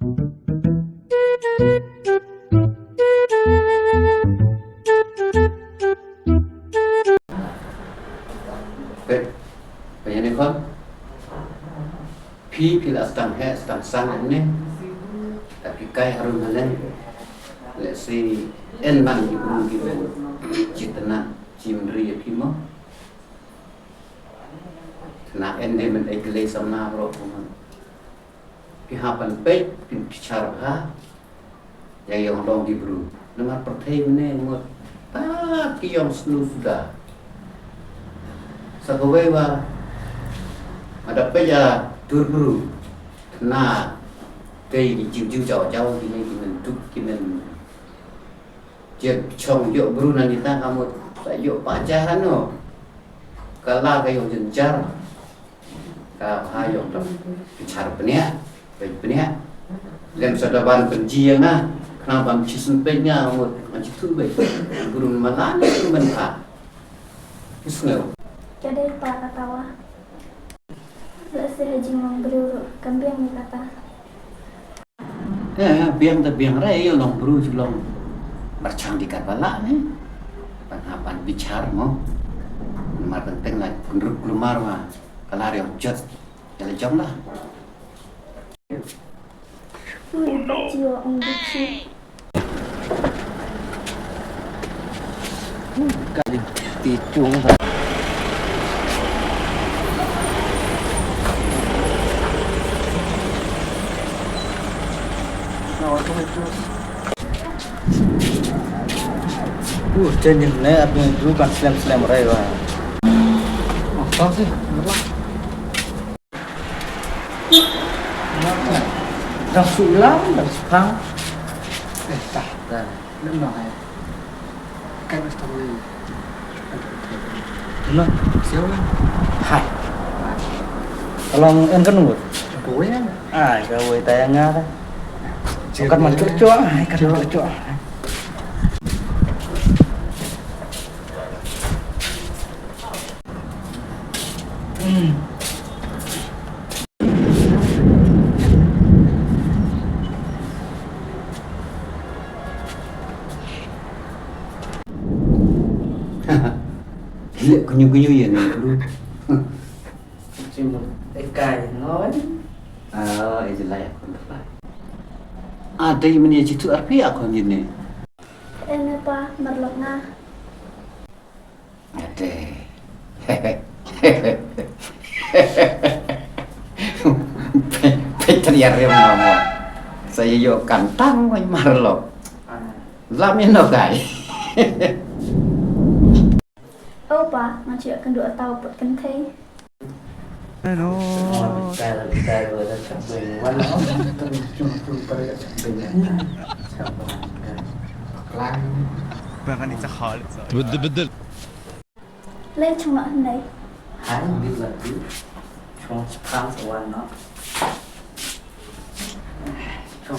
Vậy nên con Pi là sedang sedang sang ini tapi kai harun halen let's say enman ibu given citana cimri pimo na endemen egle samna ro pihapan pe bicara ha yang dong di bru nomor pertei mene ngot ta kiyong snu sudah sakawai wa ada pe ya turburu na cây chịu trò trâu thì mình trúc thì mình chết chồng dụ bru là người ta một tại dụ pacaran no kala kayo jencar ka hayong tam bicara penia lem sadaban penjiang na kenapa cisun penya một macam tu baik bru mana ni mentah isngo jadi Pak katawa saya haji memberi kambing ni kata biang rai long bru long bercang di kepala ni pan bicara mo nomor penting lah penduduk lumar mah kalau yang jod jalan jom lah jiwa umbici kali titung trên những này áp dụng rú còn slam ở đây rồi có gì đặc sự lắm đặc sự khang đây lên nói cái nó tao đi nó xíu lên hai long em cất ngủ cuối á rồi tay nga đấy cắt mặt chỗ cắt mặt chỗ liệu kunyu ya nih bro cuma cài nói itulah ya kontra ada yang menyebut itu arti aku ini ini Pak merlokna ada Peter ya ngomong saya yo kantang wai marlok lamnya no kai oh Pak ngajak kendua tahu buat kentei Hello. Kita vừa ra chậm bình quá nó chung tới chậm bình chậm lan Vâng, anh sẽ khó بدل lên trong đoạn này hái biết là thứ trong khám của anh nó trong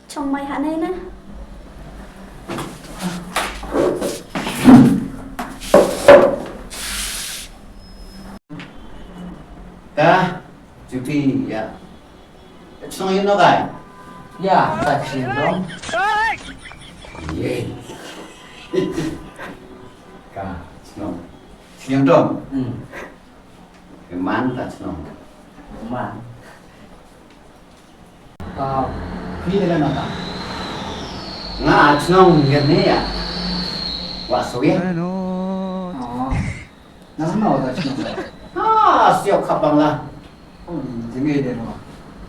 trong mày hạ này nè Kah, cuti ya. Senang you kai? ya ta chuyện đó Ye. Kah, senang. Siang dong. Mantap senang. mà Phi lên nào? Ngah senang gini ya. Wah suya. nó nào ta chuyện đó Siap kapang lah. chỉ nghe đến rồi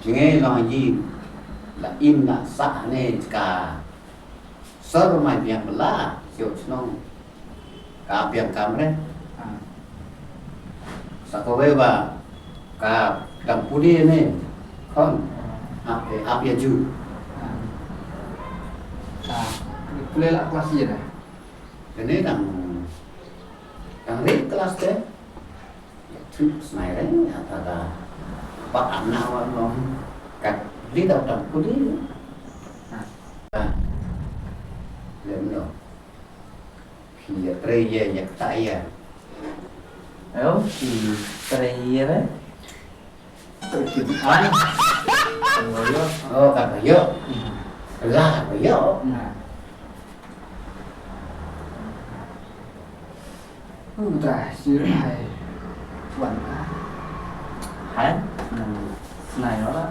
Jengai lang ji la im na sa ne ka sor mai biang bela siap senang. Ka biang kamre. Sakowe ba ka dam pudi ni kon ap ya ju lên lại class gì này ini dang rit kelas teh tu senai ada pak anak awak kat di dam pudi lem no kia trei ya tak ya Ayo, si terakhir terjemahan. Ngoyo. Oh, kan bayo. Lah, bayo. Nah. Udah, sih hai. Tuan. Hai. Này nó đó.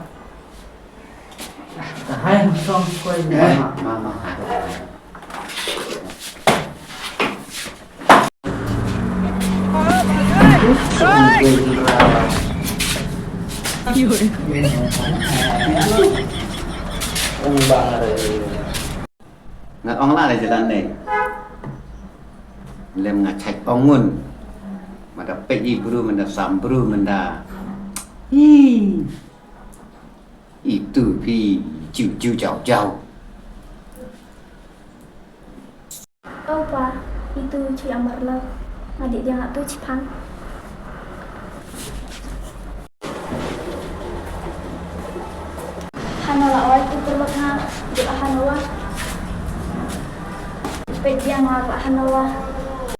Cả hai xong quay Eh, mà. mama. Ông bà rồi. Nggak ong lah jalan nih. Lem ngacak ongun. Mada pegi buru, mada sambru, mada. Itu pi ciu jauh jauh. Oh pak, itu cuy yang berlalu. Adik dia nggak tuh Jepang. Hanola awal itu perlu di Hanola. Pediang lah Hanola.